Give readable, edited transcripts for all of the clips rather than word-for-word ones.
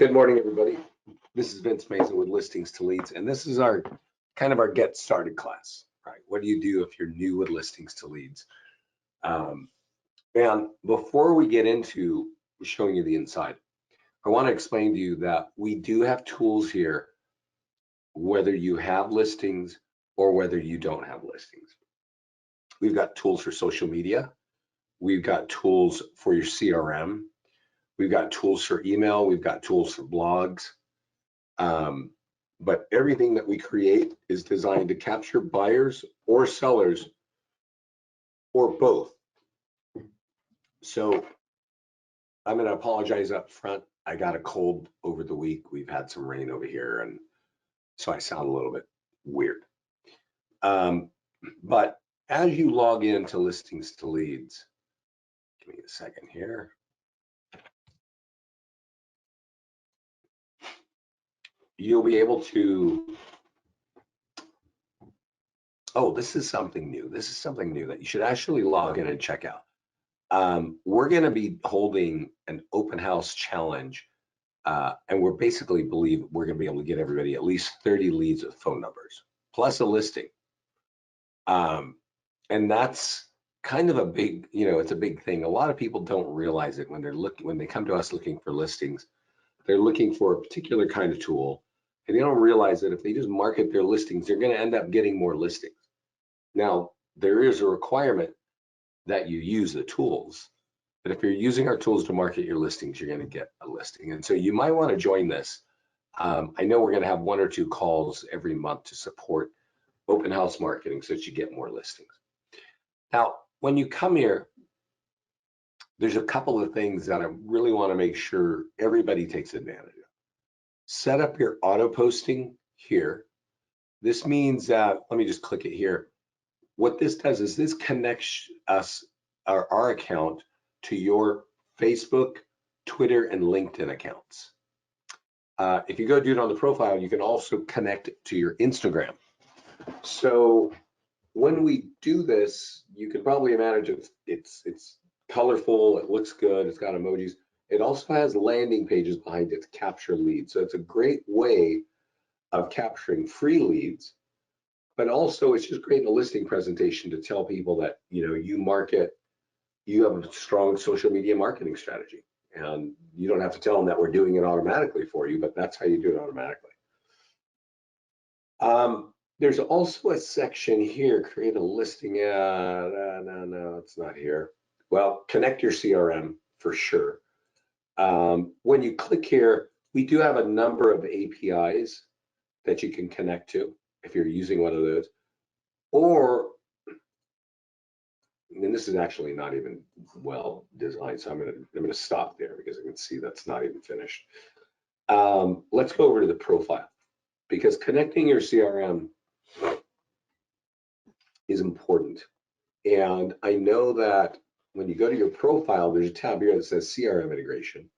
Good morning, everybody. This is Vince Mason with Listings to Leads, and this is our kind of our get started class, right? What do you do if you're new with Listings to Leads? And before we get into showing you the inside, I want to explain to you that we do have tools here, whether you have listings or whether you don't have listings. We've got tools for social media. We've got tools for your CRM. We've got tools for email. We've got tools for blogs. But everything that we create is designed to capture buyers or sellers or both. So I'm going to apologize up front. I got a cold over the week. We've had some rain over here, and so I sound a little bit weird. But as you log into Listings to Leads, give me a second here. You'll be able to, oh, this is something new. This is something new that you should actually log in and check out. We're going to be holding an open house challenge, and we're basically believe we're going to be able to get everybody at least 30 leads with phone numbers, plus a listing. And that's kind of a big, it's a big thing. A lot of people don't realize it when they come to us looking for listings. They're looking for a particular kind of tool, and they don't realize that if they just market their listings, they're going to end up getting more listings. Now, there is a requirement that you use the tools, but if you're using our tools to market your listings, you're going to get a listing. And so you might want to join this. I know we're going to have 1 or 2 calls every month to support open house marketing so that you get more listings. Now, when you come here, there's a couple of things that I really want to make sure everybody takes advantage of. Set up your auto posting here. This means that, let me just click it here. What this does is this connects our account to your Facebook, Twitter, and LinkedIn accounts. If you go do it on the profile, you can also connect it to your Instagram. So when we do this, you can probably imagine it's colorful, it looks good, it's got emojis. It also has landing pages behind it to capture leads. So it's a great way of capturing free leads, but also it's just creating a listing presentation to tell people that, you have a strong social media marketing strategy. And you don't have to tell them that we're doing it automatically for you, but that's how you do it automatically. There's also a section here, create a listing. No, it's not here. Well, connect your CRM for sure. When you click here, we do have a number of APIs that you can connect to if you're using one of those. Or, and this is actually not even well designed, so I'm gonna stop there because I can see that's not even finished. Let's go over to the profile, because connecting your CRM is important. And I know that when you go to your profile, there's a tab here that says CRM integration.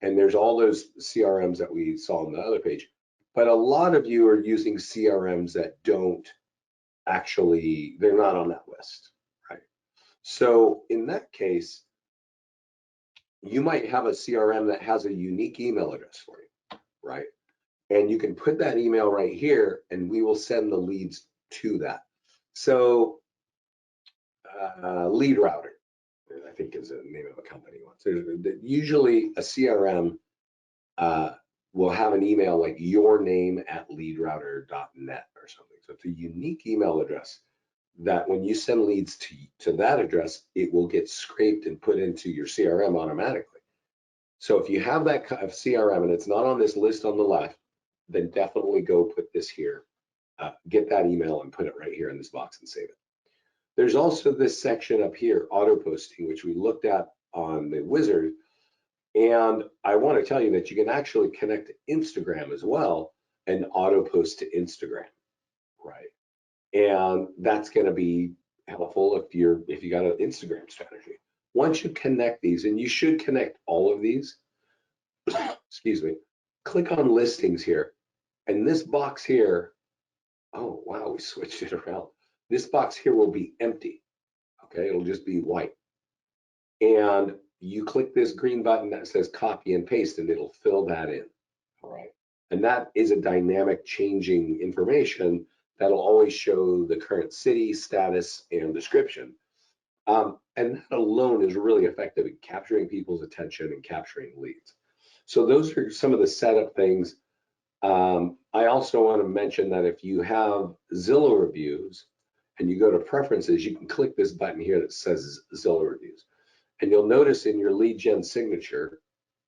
And there's all those CRMs that we saw on the other page. But a lot of you are using CRMs that don't actually, they're not on that list, right? So in that case, you might have a CRM that has a unique email address for you, right? And you can put that email right here and we will send the leads to that. So Lead Router, I think is the name of a company. Usually a CRM will have an email like your name at leadrouter.net or something. So it's a unique email address that when you send leads to that address, it will get scraped and put into your CRM automatically. So if you have that kind of CRM and it's not on this list on the left, then definitely go put this here, get that email and put it right here in this box and save it. There's also this section up here, auto posting, which we looked at on the wizard. And I want to tell you that you can actually connect to Instagram as well and auto post to Instagram, right? And that's going to be helpful if you got an Instagram strategy. Once you connect these, and you should connect all of these, excuse me, click on listings here. And this box here, oh, wow, we switched it around. This box here will be empty, okay? It'll just be white. And you click this green button that says copy and paste, and it'll fill that in. All right. And that is a dynamic changing information that'll always show the current city, status, and description. And that alone is really effective in capturing people's attention and capturing leads. So those are some of the setup things. I also want to mention that if you have Zillow reviews and you go to preferences, you can click this button here that says Zillow reviews. And you'll notice in your lead gen signature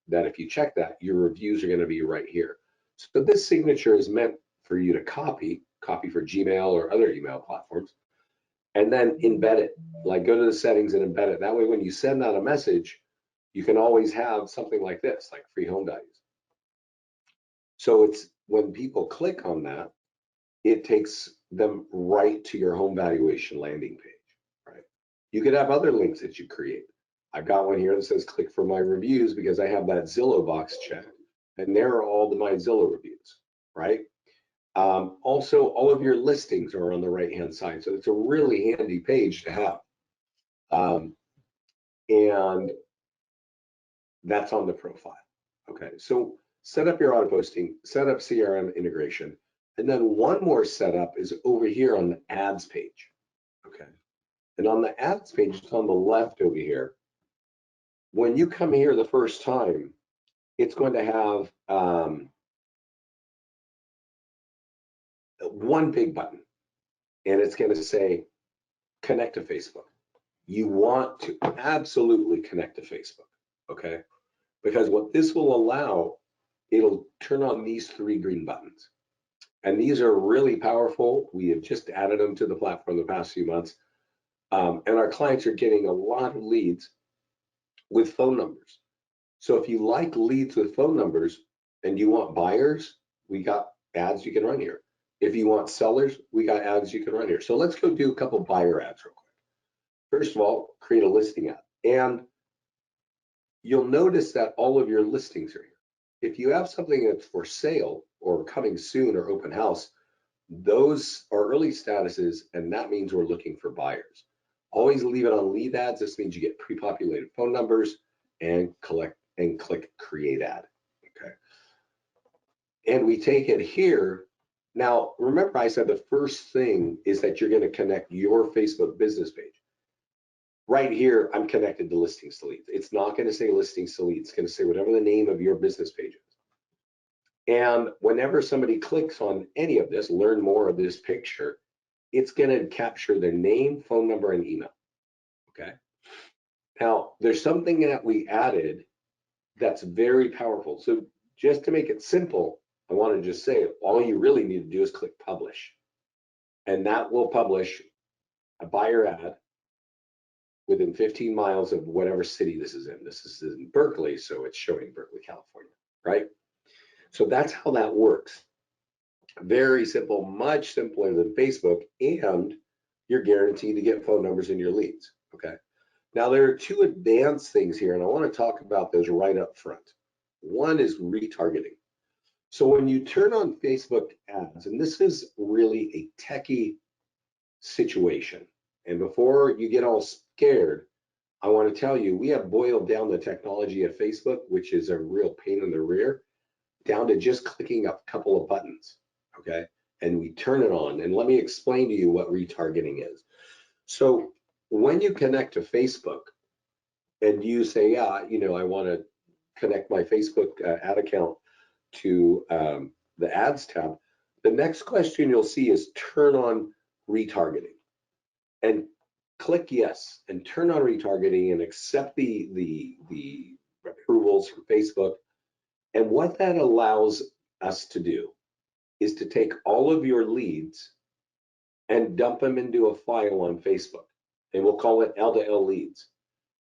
that if you check that, your reviews are going to be right here. So this signature is meant for you to copy for Gmail or other email platforms, and then embed it. Like go to the settings and embed it. That way, when you send out a message, you can always have something like this, like free home values. So it's when people click on that, it takes them right to your home valuation landing page, right? You could have other links that you create. I've got one here that says click for my reviews because I have that Zillow box checked, and there are all my Zillow reviews, right? Also, all of your listings are on the right-hand side, so it's a really handy page to have. And that's on the profile. Okay, so set up your auto posting, set up CRM integration, and then one more setup is over here on the ads page. Okay, and on the ads page, it's on the left over here. When you come here the first time, it's going to have one big button, and it's going to say connect to Facebook. You want to absolutely connect to Facebook, okay? Because what this will allow, it'll turn on these 3 green buttons. And these are really powerful. We have just added them to the platform the past few months. And our clients are getting a lot of leads with phone numbers. So if you like leads with phone numbers and you want buyers, we got ads you can run here. If you want sellers, we got ads you can run here. So let's go do a couple buyer ads real quick. First of all, create a listing ad. And you'll notice that all of your listings are here. If you have something that's for sale or coming soon or open house, those are early statuses, and that means we're looking for buyers. Always leave it on lead ads. This means you get pre-populated phone numbers and click create ad. Okay. And we take it here. Now, remember I said the first thing is that you're going to connect your Facebook business page. Right here, I'm connected to listings to leads. It's not going to say listings to leads. It's going to say whatever the name of your business page is. And whenever somebody clicks on any of this, learn more of this picture, it's going to capture their name, phone number, and email. Okay. Now, there's something that we added that's very powerful. So just to make it simple, I want to just say all you really need to do is click publish. And that will publish a buyer ad within 15 miles of whatever city this is in. This is in Berkeley, so it's showing Berkeley, California, right? So that's how that works. Very simple, much simpler than Facebook, and you're guaranteed to get phone numbers in your leads, okay? Now, there are 2 advanced things here, and I want to talk about those right up front. One is retargeting. So when you turn on Facebook ads, and this is really a techie situation, and before you get all scared, I want to tell you, we have boiled down the technology of Facebook, which is a real pain in the rear, down to just clicking a couple of buttons, okay? And we turn it on. And let me explain to you what retargeting is. So when you connect to Facebook and you say, yeah, you know, I want to connect my Facebook ad account to the ads tab, the next question you'll see is turn on retargeting. And click yes and turn on retargeting and accept the approvals from Facebook. And what that allows us to do is to take all of your leads and dump them into a file on Facebook, and we'll call it L2L leads.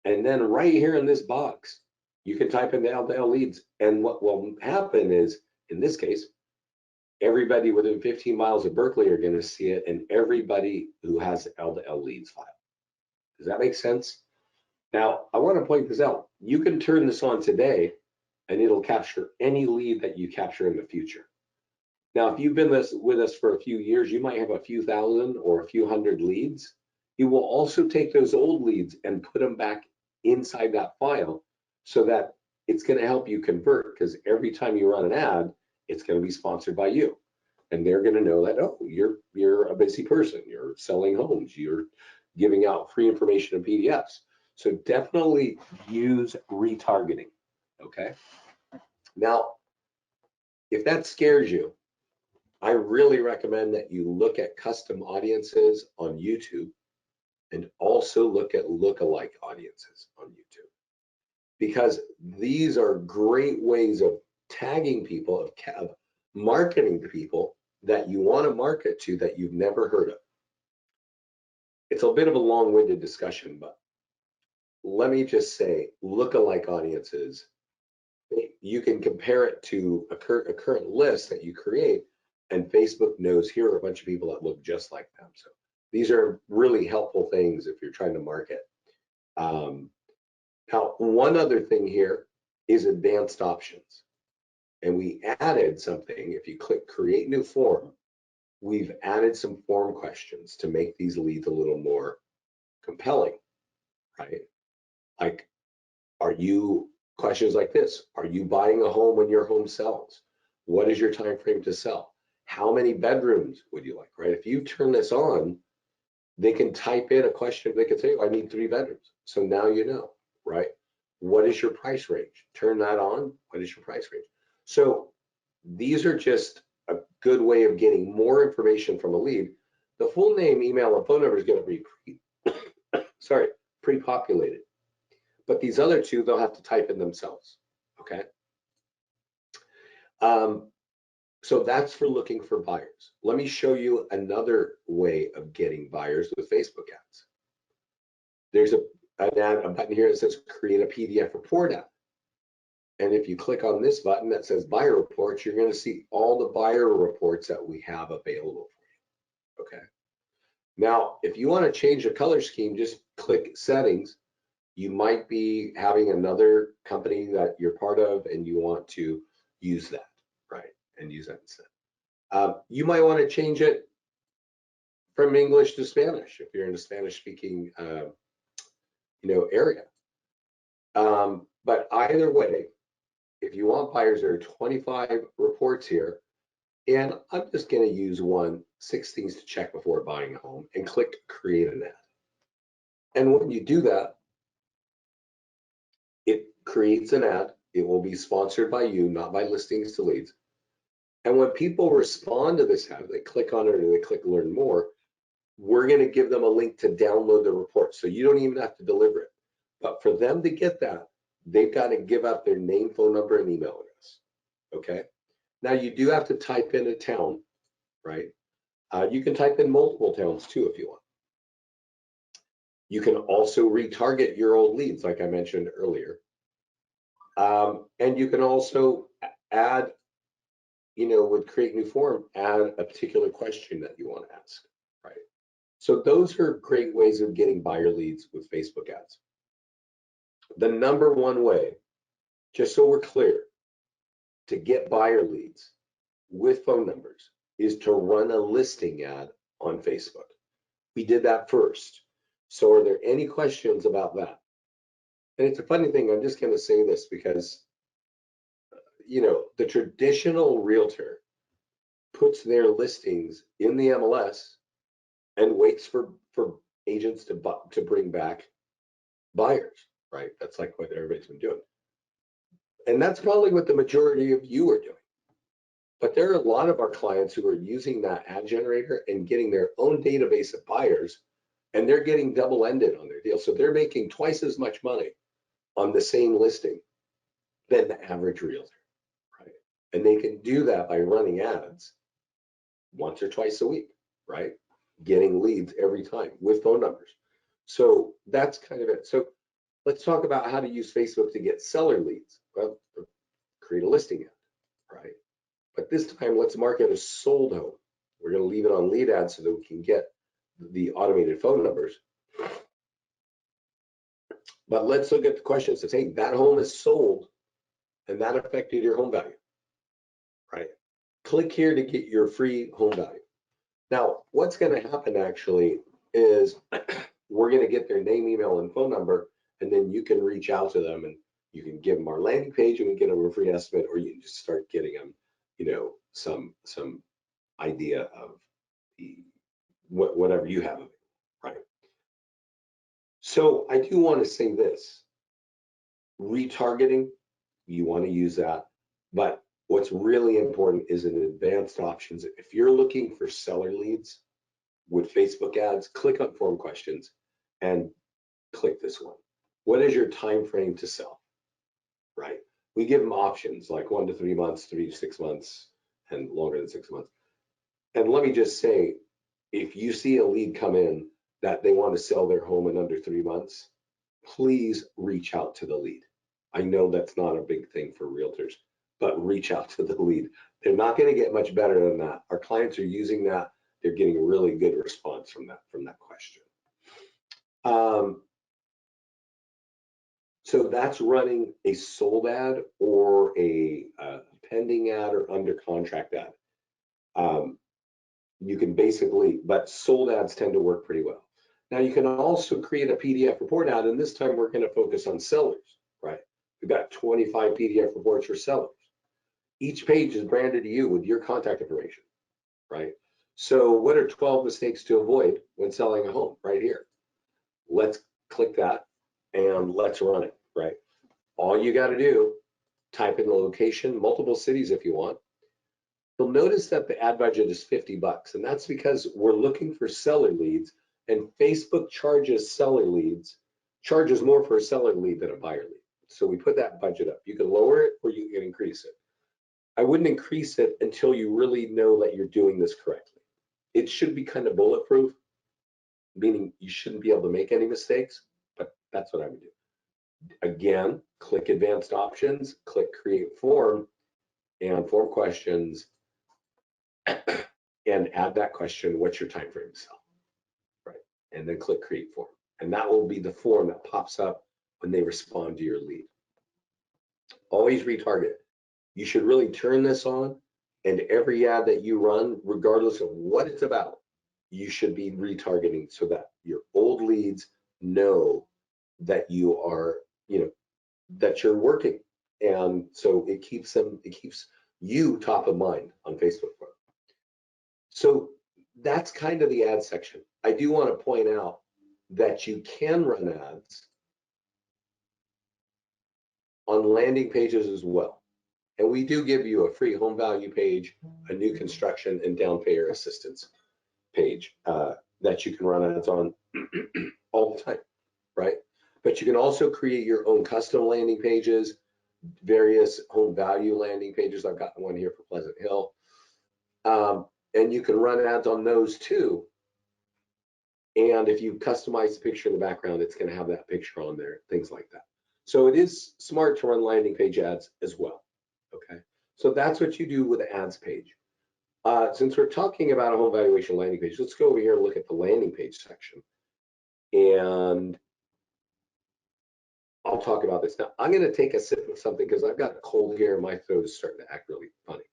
And then right here in this box, you can type in the L2L leads, and what will happen is, in this case, everybody within 15 miles of Berkeley are going to see it, and everybody who has the L2L leads file. Does that make sense? Now, I want to point this out. You can turn this on today, and it'll capture any lead that you capture in the future. Now, if you've been with us for a few years, you might have a few thousand or a few hundred leads. You will also take those old leads and put them back inside that file so that it's going to help you convert, because every time you run an ad, it's going to be sponsored by you. And they're going to know that, oh, you're a busy person, you're selling homes, you're giving out free information and PDFs. So definitely use retargeting, okay? Now, if that scares you, I really recommend that you look at custom audiences on YouTube and also look at lookalike audiences on YouTube, because these are great ways of tagging people, of marketing to people that you want to market to that you've never heard of. It's a bit of a long-winded discussion, but let me just say, lookalike audiences, you can compare it to a current list that you create, and Facebook knows here are a bunch of people that look just like them. So these are really helpful things if you're trying to market. Now, one other thing here is advanced options. And we added something. If you click create new form, we've added some form questions to make these leads a little more compelling, right? Like, questions like this: are you buying a home when your home sells? What is your time frame to sell? How many bedrooms would you like, right? If you turn this on, they can type in a question. They can say, oh, I need 3 bedrooms. So now you know, right? What is your price range? Turn that on. What is your price range? So these are just a good way of getting more information from a lead. The full name, email, and phone number is going to be pre-populated. But these other two, they'll have to type in themselves, okay? So that's for looking for buyers. Let me show you another way of getting buyers with Facebook ads. There's a button here that says create a PDF report ad. And if you click on this button that says buyer reports, you're going to see all the buyer reports that we have available for you, okay? Now, if you want to change the color scheme, just click settings. You might be having another company that you're part of and you want to use that, right? And use that instead. You might want to change it from English to Spanish if you're in a Spanish-speaking, area. But either way, if you want buyers, there are 25 reports here, and I'm just going to use 6 things to check before buying a home, and click create an ad. And when you do that, it creates an ad. It will be sponsored by you, not by Listings to Leads. And when people respond to this ad, they click on it or they click learn more, we're going to give them a link to download the report. So you don't even have to deliver it. But for them to get that, they've got to give up their name, phone number, and email address. Okay. Now you do have to type in a town, right? You can type in multiple towns too if you want. You can also retarget your old leads, like I mentioned earlier. And you can also add, with create new form, add a particular question that you want to ask, right? So those are great ways of getting buyer leads with Facebook ads. The number one way, just so we're clear, to get buyer leads with phone numbers is to run a listing ad on Facebook. We did that first. So are there any questions about that? And it's a funny thing, I'm just going to say this because, the traditional realtor puts their listings in the MLS and waits for agents to bring back buyers, right? That's like what everybody's been doing. And that's probably what the majority of you are doing. But there are a lot of our clients who are using that ad generator and getting their own database of buyers, and they're getting double-ended on their deal. So they're making twice as much money on the same listing than the average realtor, right? And they can do that by running ads once or twice a week, right? Getting leads every time with phone numbers. So that's kind of it. So let's talk about how to use Facebook to get seller leads. Well, create a listing ad, right? But this time, let's market a sold home. We're going to leave it on lead ads so that we can get the automated phone numbers. But let's look at the question. It says, hey, that home is sold and that affected your home value, right? Click here to get your free home value. Now, what's going to happen actually is we're going to get their name, email, and phone number, and then you can reach out to them and you can give them our landing page and we get them a free estimate, or you can just start getting them, you know, some idea of the whatever you have, right? So I do want to say this: retargeting, you want to use that, but what's really important is in advanced options. If you're looking for seller leads with Facebook ads, click on form questions and click this one. What is your time frame to sell, right? We give them options like 1 to 3 months, 3 to 6 months, and longer than 6 months. And let me just say, if you see a lead come in that they want to sell their home in under 3 months, please reach out to the lead. I know that's not a big thing for realtors, but reach out to the lead. They're not going to get much better than that. Our clients are using that. They're getting a really good response from that question. So that's running a sold ad or a pending ad or under contract ad. You can basically, but sold ads tend to work pretty well. Now you can also create a PDF report ad, and this time we're going to focus on sellers, right? We've got 25 PDF reports for sellers. Each page is branded to you with your contact information, right? So what are 12 mistakes to avoid when selling a home? Right here. Let's click that and let's run it, right? All you got to do, type in the location, multiple cities if you want. You'll notice that the ad budget is $50, and that's because we're looking for seller leads, and Facebook charges more for a seller lead than a buyer lead. So we put that budget up. You can lower it or you can increase it. I wouldn't increase it until you really know that you're doing this correctly. It should be kind of bulletproof, meaning you shouldn't be able to make any mistakes, but that's what I would do. Again, click advanced options, click create form and form questions, and add that question, what's your time frame to sell, right? And then click create form. And that will be the form that pops up when they respond to your lead. Always retarget. You should really turn this on, and every ad that you run, regardless of what it's about, you should be retargeting so that your old leads know that you are, that you're working. And so it keeps you top of mind on Facebook. So that's kind of the ad section. I do want to point out that you can run ads on landing pages as well. And we do give you a free home value page, a new construction and down payer assistance page that you can run ads on all the time, right? But you can also create your own custom landing pages, various home value landing pages. I've got one here for Pleasant Hill. And you can run ads on those too. And if you customize the picture in the background, it's going to have that picture on there, things like that. So it is smart to run landing page ads as well. Okay, so that's what you do with the ads page. Since we're talking about a home valuation landing page, let's go over here and look at the landing page section. And I'll talk about this. Now, I'm going to take a sip of something because I've got a cold here and my throat is starting to act really funny.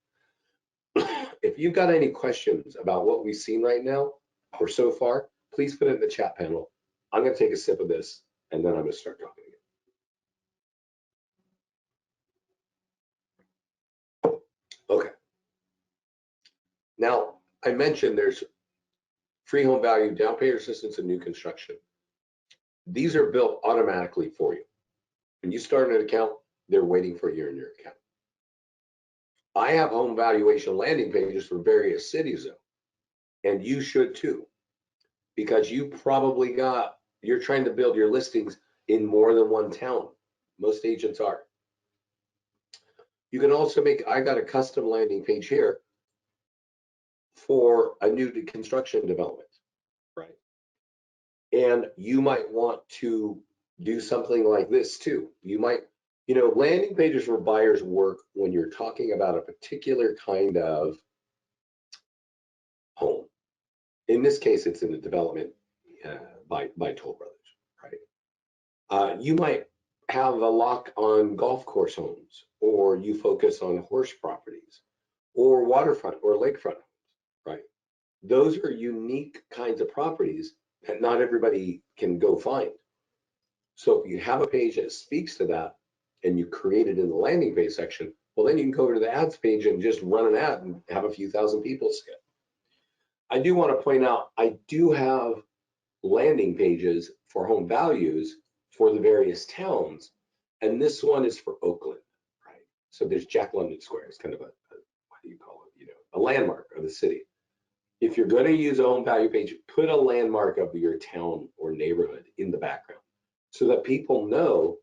If you've got any questions about what we've seen right now or so far, please put it in the chat panel. I'm going to take a sip of this and then I'm going to start talking again. Okay. Now, I mentioned there's free home value, down payment assistance, and new construction. These are built automatically for you. When you start an account, they're waiting for you in your account. I have home valuation landing pages for various cities though, and you should too, because you're trying to build your listings in more than one town. Most agents are. You can also I got a custom landing page here for a new construction development, right? And you might want to do something like this too. You might, landing pages for buyers work when you're talking about a particular kind of home. In this case, it's in the development by Toll Brothers, right? You might have a lock on golf course homes, or you focus on horse properties, or waterfront or lakefront homes, right? Those are unique kinds of properties that not everybody can go find. So if you have a page that speaks to that and you create it in the landing page section, well, then you can go over to the ads page and just run an ad and have a few thousand people see it. I do want to point out, I do have landing pages for home values for the various towns. And this one is for Oakland, right? So there's Jack London Square. It's kind of what do you call it? A landmark of the city. If you're going to use a home value page, put a landmark of your town or neighborhood in the background so that people know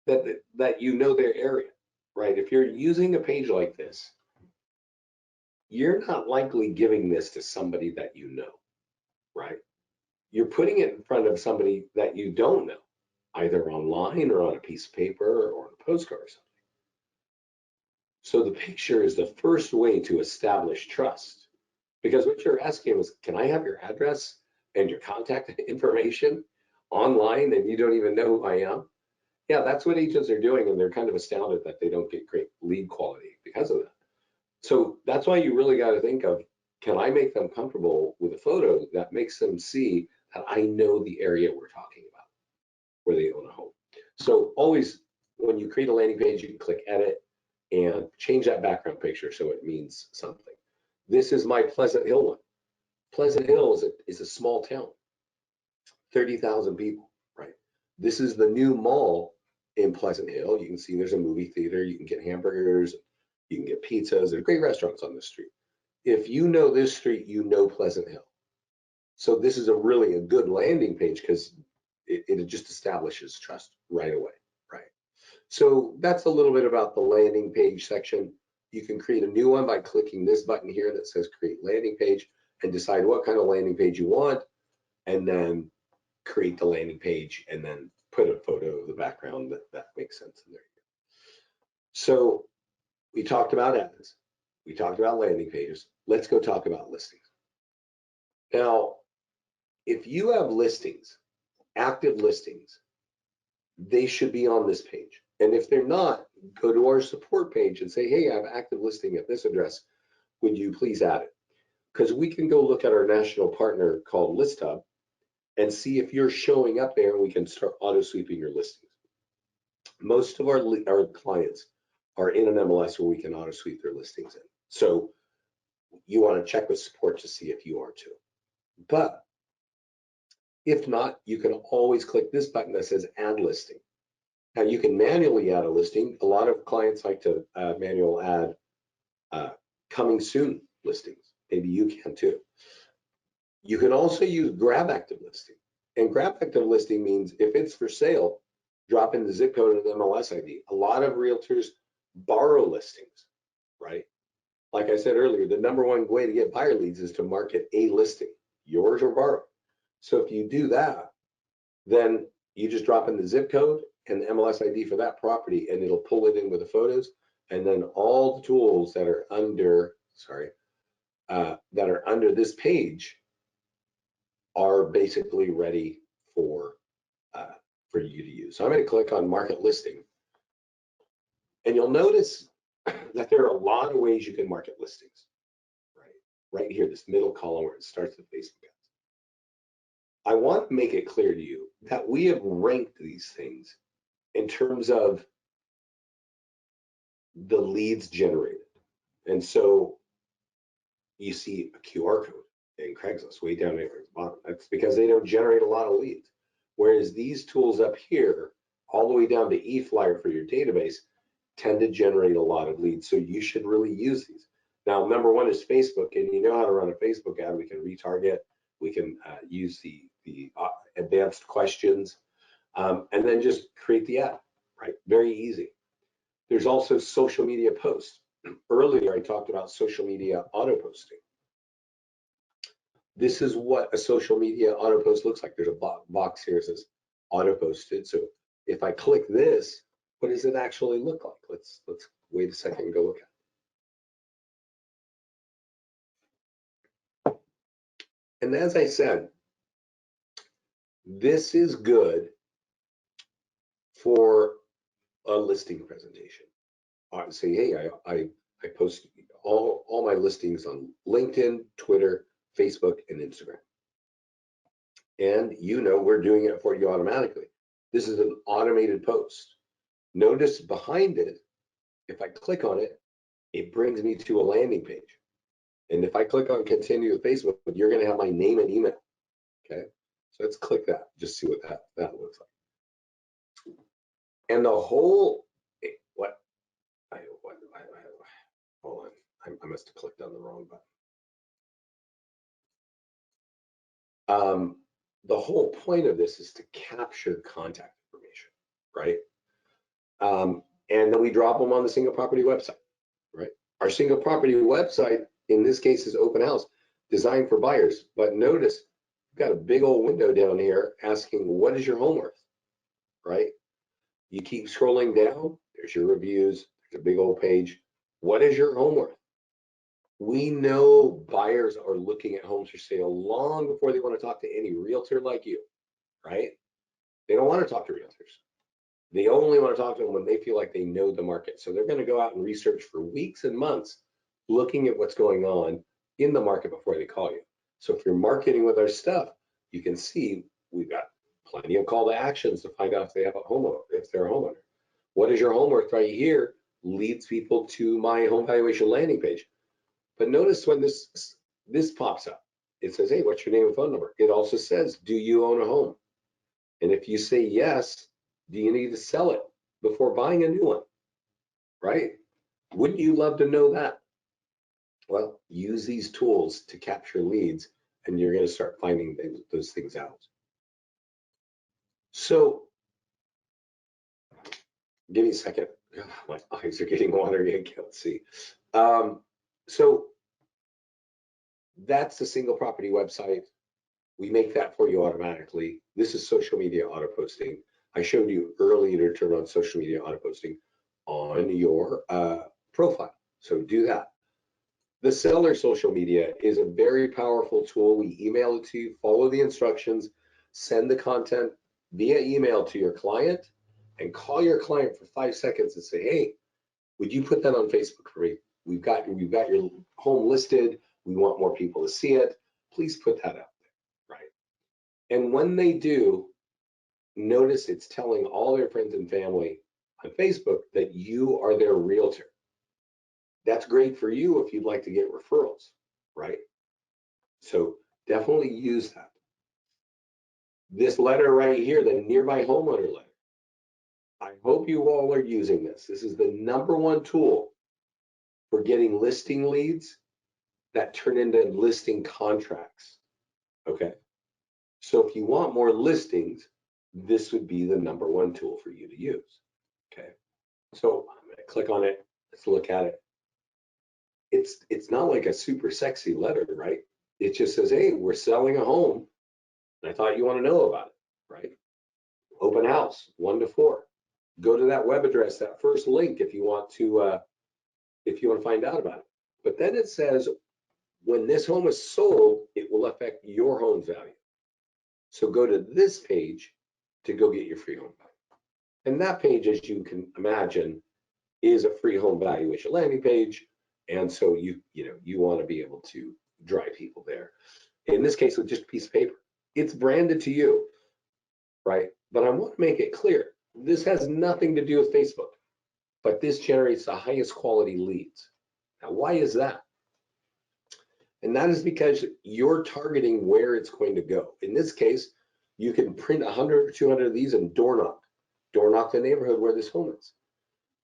that you know their area, right? If you're using a page like this, you're not likely giving this to somebody that you know, right? You're putting it in front of somebody that you don't know, either online or on a piece of paper or on a postcard or something. So the picture is the first way to establish trust, because what you're asking is, can I have your address and your contact information online and you don't even know who I am? Yeah, that's what agents are doing, and they're kind of astounded that they don't get great lead quality because of that. So that's why you really got to think of, can I make them comfortable with a photo that makes them see that I know the area we're talking about, where they own a home. So always, when you create a landing page, you can click edit and change that background picture so it means something. This is my Pleasant Hill one. Pleasant Hill is a small town, 30,000 people, right? This is the new mall in Pleasant Hill. You can see there's a movie theater. You can get hamburgers. You can get pizzas. There's great restaurants on this street. If you know this street, you know Pleasant Hill. So this is a good landing page because it just establishes trust right away, right? So that's a little bit about the landing page section. You can create a new one by clicking this button here that says create landing page and decide what kind of landing page you want, and then create the landing page and then put a photo of the background that makes sense in there. So we talked about ads. We talked about landing pages. Let's go talk about listings. Now, if you have listings, active listings, they should be on this page. And if they're not, go to our support page and say, hey, I have active listing at this address. Would you please add it? Because we can go look at our national partner called ListHub and see if you're showing up there, and we can start auto sweeping your listings. Most of our clients are in an MLS where we can auto sweep their listings in. So you want to check with support to see if you are too. But if not, you can always click this button that says add listing. Now you can manually add a listing. A lot of clients like to manual add coming soon listings. Maybe you can too. You can also use grab active listing. And grab active listing means if it's for sale, drop in the zip code and the MLS ID. A lot of realtors borrow listings, right? Like I said earlier, the number one way to get buyer leads is to market a listing, yours or borrow. So if you do that, then you just drop in the zip code and the MLS ID for that property, and it'll pull it in with the photos. And then all the tools that are under, this page are basically ready for you to use. So I'm going to click on market listing, and you'll notice that there are a lot of ways you can market listings, right here, this middle column where it starts with Facebook ads. I want to make it clear to you that we have ranked these things in terms of the leads generated. And so you see a QR code in Craigslist way down there at the bottom. That's because they don't generate a lot of leads. Whereas these tools up here, all the way down to eFlyer for your database, tend to generate a lot of leads. So you should really use these. Now, number one is Facebook, and you know how to run a Facebook ad. We can retarget. We can use the advanced questions, and then just create the ad, right? Very easy. There's also social media posts. Earlier, I talked about social media auto posting. This is what a social media auto post looks like. There's a box here that says auto posted. So if I click this, what does it actually look like? Let's wait a second and go look at it. And as I said, this is good for a listing presentation. I say, hey, I post all my listings on LinkedIn, Twitter, Facebook, and Instagram. And we're doing it for you automatically. This is an automated post. Notice behind it, if I click on it, it brings me to a landing page. And if I click on continue with Facebook, you're going to have my name and email. Okay, so let's click that, just see what that looks like. And the whole, hold on, I must have clicked on the wrong button. The whole point of this is to capture contact information, right? And then we drop them on the single property website, right? Our single property website, in this case, is open house, designed for buyers. But notice, we've got a big old window down here asking, what is your home worth, right? You keep scrolling down, there's your reviews, there's a big old page. What is your home worth? We know buyers are looking at homes for sale long before they want to talk to any realtor like you, right? They don't want to talk to realtors. They only want to talk to them when they feel like they know the market. So they're going to go out and research for weeks and months, looking at what's going on in the market before they call you. So if you're marketing with our stuff, you can see we've got plenty of call to actions to find out if they have a homeowner, if they're a homeowner. What is your home worth right here leads people to my home valuation landing page. But notice when this pops up, it says, hey, what's your name and phone number? It also says, do you own a home? And if you say yes, do you need to sell it before buying a new one, right? Wouldn't you love to know that? Well, use these tools to capture leads, and you're going to start finding those things out. So, give me a second. My eyes are getting watery. I can't see. So, that's the single property website. We make that for you automatically. This is social media auto posting. I showed you earlier to turn on social media auto posting on your profile. So do that. The seller social media is a very powerful tool. We email it to you, follow the instructions, send the content via email to your client, and call your client for 5 seconds and say, hey, would you put that on Facebook for me? We've got your home listed. We want more people to see it. Please put that out there, right? And when they do, notice it's telling all their friends and family on Facebook that you are their realtor. That's great for you if you'd like to get referrals, right? So definitely use that. This letter right here, the nearby homeowner letter, I hope you all are using this. This is the #1 tool for getting listing leads that turn into listing contracts, okay? So if you want more listings, this would be the #1 tool for you to use, okay? So I'm gonna click on it, let's look at it. It's not like a super sexy letter, right? It just says, hey, we're selling a home, and I thought you want to know about it, right? Open house, 1 to 4. Go to that web address, that first link, if you want to find out about it. But then it says, when this home is sold, it will affect your home's value. So go to this page to go get your free home value. And that page, as you can imagine, is a free home valuation landing page. And so you want to be able to drive people there. In this case, with just a piece of paper, it's branded to you, right? But I want to make it clear, this has nothing to do with Facebook, but this generates the highest quality leads. Now, why is that? And that is because you're targeting where it's going to go. In this case, you can print 100 or 200 of these and door knock the neighborhood where this home is.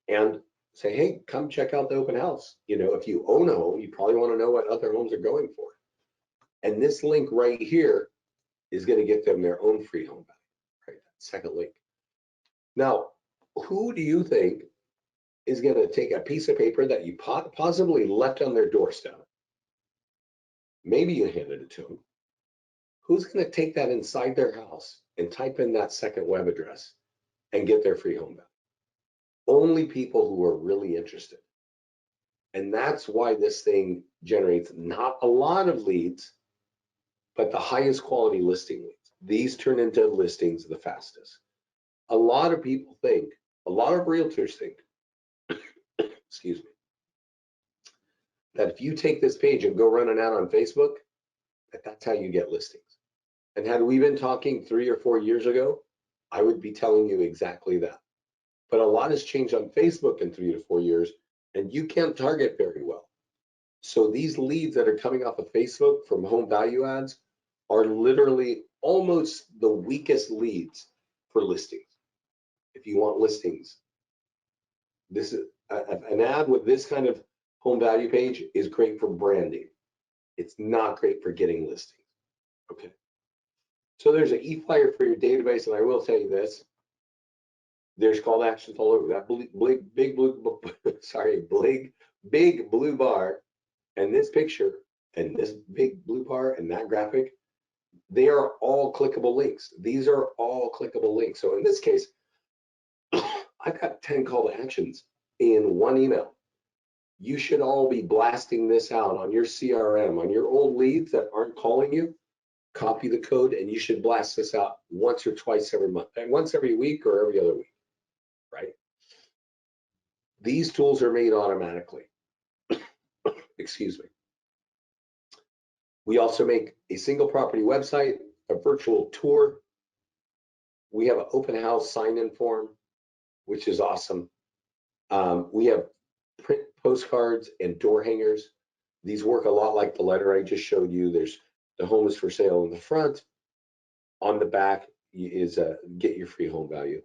And say, hey, come check out the open house. If you own a home, you probably want to know what other homes are going for. And this link right here is going to get them their own free home value, right? Second link. Now, who do you think is going to take a piece of paper that you possibly left on their doorstep? Maybe you handed it to them. Who's going to take that inside their house and type in that second web address and get their free home value? Only people who are really interested. And that's why this thing generates not a lot of leads, but the highest quality listing leads. These turn into listings the fastest. A lot of people think, a lot of realtors think, excuse me, that if you take this page and go run an ad on Facebook, that's how you get listings. And had we been talking 3 or 4 years ago, I would be telling you exactly that. But a lot has changed on Facebook in 3 to 4 years, and you can't target very well. So these leads that are coming off of Facebook from home value ads are literally almost the weakest leads for listings. If you want listings, this is an ad with this kind of home value page is great for branding. It's not great for getting listings. Okay. So there's an e-flyer for your database, and I will tell you this: there's call to actions all over that big blue, sorry, big blue bar, and this picture, and this big blue bar, and that graphic. They are all clickable links. These are all clickable links. So in this case, I've got 10 call to actions in one email. You should all be blasting this out on your CRM, on your old leads that aren't calling you. Copy the code, and you should blast this out once or twice every month, and once every week or every other week, right? These tools are made automatically. Excuse me. We also make a single property website, a virtual tour. We have an open house sign-in form, which is awesome. We have print postcards and door hangers. These work a lot like the letter I just showed you. There's the home is for sale in the front. On the back is get your free home value.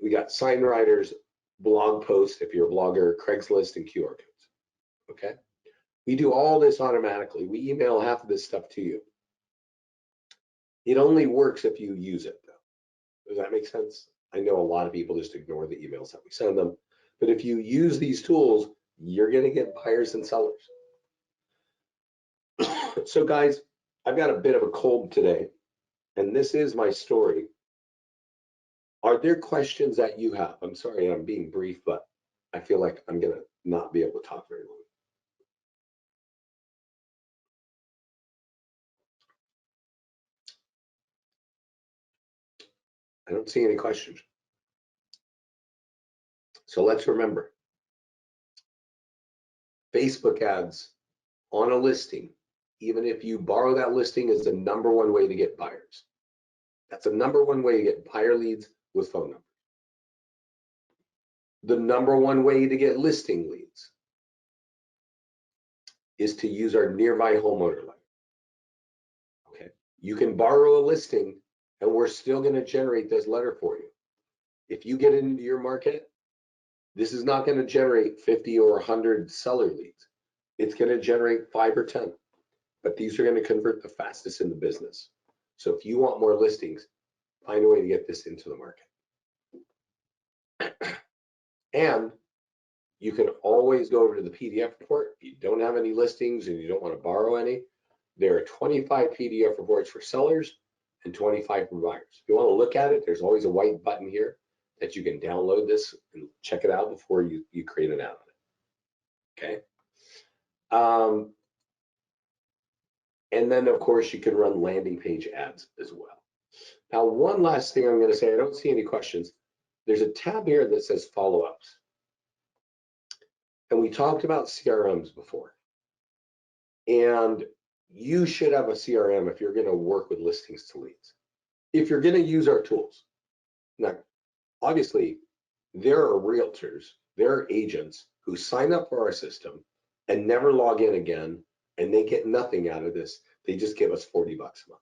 We got sign writers, blog posts if you're a blogger, Craigslist, and QR codes. Okay. We do all this automatically. We email half of this stuff to you. It only works if you use it, though. Does that make sense? I know a lot of people just ignore the emails that we send them, but if you use these tools, you're going to get buyers and sellers. So guys, I've got a bit of a cold today, and this is my story. Are there questions that you have? I'm sorry I'm being brief, but I feel like I'm going to not be able to talk very long. I don't see any questions. So let's remember, Facebook ads on a listing, even if you borrow that listing, is the #1 way to get buyers. That's the #1 way to get buyer leads with phone numbers. The #1 way to get listing leads is to use our nearby homeowner letter. Okay, you can borrow a listing and we're still going to generate this letter for you. If you get into your market, this is not going to generate 50 or 100 seller leads. It's going to generate 5 or 10, but these are going to convert the fastest in the business. So if you want more listings, find a way to get this into the market. And you can always go over to the PDF report. If you don't have any listings and you don't want to borrow any, there are 25 PDF reports for sellers and 25 for buyers. If you want to look at it, there's always a white button here that you can download this and check it out before you create an ad on it. Okay. And then of course you can run landing page ads as well. Now, one last thing I'm going to say, I don't see any questions. There's a tab here that says follow-ups. And we talked about CRMs before. And you should have a CRM if you're going to work with listings to leads. If you're going to use our tools. Now, obviously, there are realtors, there are agents who sign up for our system and never log in again, and they get nothing out of this. They just give us $40 a month.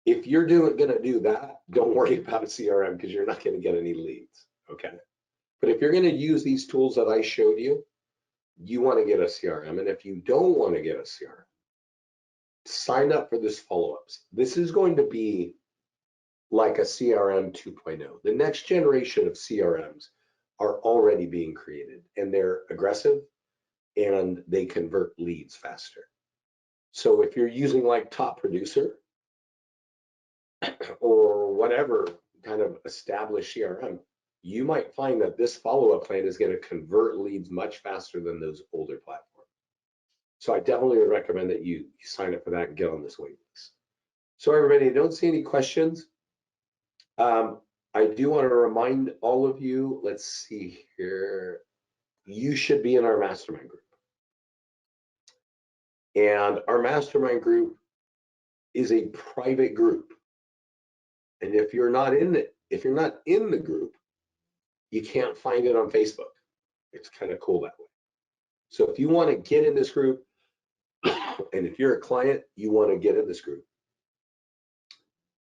If you're going to do that, don't worry about a CRM because you're not going to get any leads, okay? But if you're going to use these tools that I showed you, you want to get a CRM. And if you don't want to get a CRM, sign up for this follow-ups. This is going to be like a CRM 2.0. The next generation of CRMs are already being created, and they're aggressive and they convert leads faster. So if you're using like Top Producer or whatever kind of established CRM, you might find that this follow-up plan is going to convert leads much faster than those older platforms. So I definitely would recommend that you sign up for that and get on this wait list. So everybody, I don't see any questions. I do want to remind all of you, let's see here, you should be in our mastermind group. And our mastermind group is a private group. And if you're not in the group, you can't find it on Facebook. It's kind of cool that way. So if you want to get in this group, and if you're a client, you want to get in this group,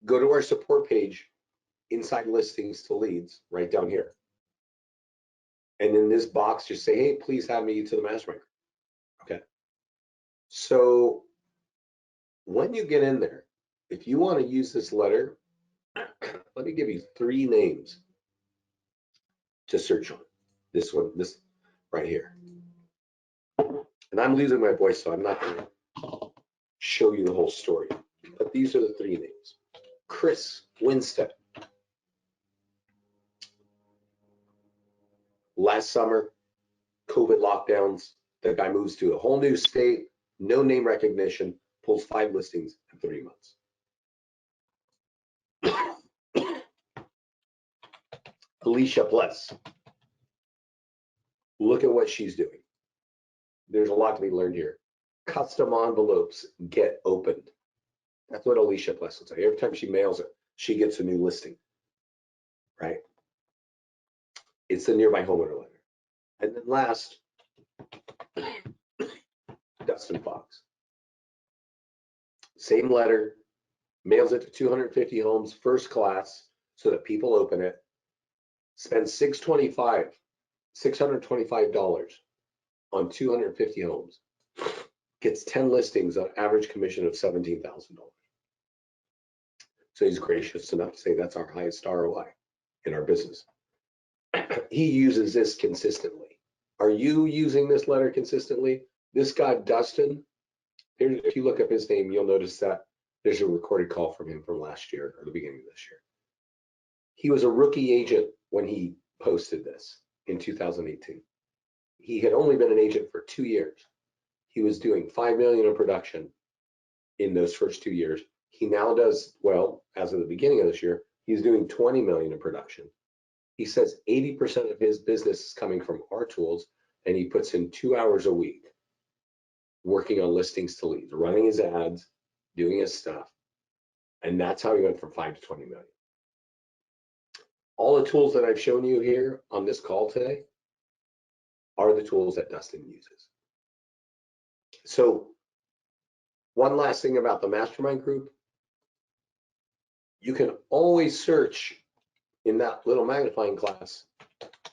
go to our support page inside listings to leads right down here. And in this box, just say, hey, please have me to the mastermind group. Okay. So when you get in there, if you want to use this letter, let me give you 3 names to search on. This one, this right here. And I'm losing my voice, so I'm not going to show you the whole story. But these are the 3 names. Chris Winstead. Last summer, COVID lockdowns, the guy moves to a whole new state, no name recognition, pulls 5 listings in 3 months. Alicia Pless. Look at what she's doing. There's a lot to be learned here. Custom envelopes get opened. That's what Alicia Pless will say. Every time she mails it, she gets a new listing, right? It's a nearby homeowner letter. And then last, Dustin Fox. Same letter, mails it to 250 homes, first class, so that people open it. Spends $625 on 250 homes. Gets 10 listings on average commission of $17,000. So he's gracious enough to say that's our highest ROI in our business. He uses this consistently. Are you using this letter consistently? This guy, Dustin, here, if you look up his name, you'll notice that there's a recorded call from him from last year or the beginning of this year. He was a rookie agent when he posted this in 2018. He had only been an agent for 2 years. He was doing $5 million in production in those first 2 years. He now does, well, as of the beginning of this year, he's doing $20 million in production. He says 80% of his business is coming from our tools, and he puts in 2 hours a week working on listings to leads, running his ads, doing his stuff. And that's how he went from 5 to 20 million. All the tools that I've shown you here on this call today are the tools that Dustin uses. So one last thing about the mastermind group, you can always search in that little magnifying glass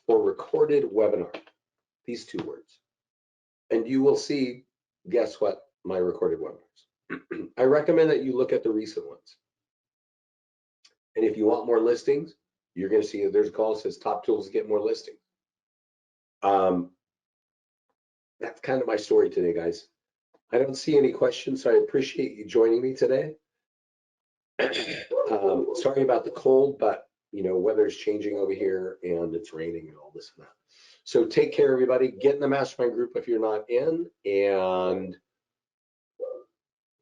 for recorded webinar, these 2 words. And you will see, guess what, my recorded webinars. I recommend that you look at the recent ones. And if you want more listings, you're going to see that there's a call that says top tools to get more listings. That's kind of my story today, guys. I don't see any questions, so I appreciate you joining me today. Sorry about the cold, but you know, weather's changing over here and it's raining and all this and that. So take care, everybody. Get in the mastermind group if you're not in, and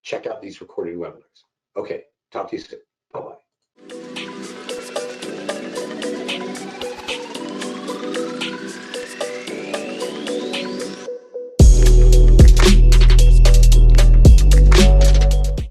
check out these recorded webinars. Okay, talk to you soon.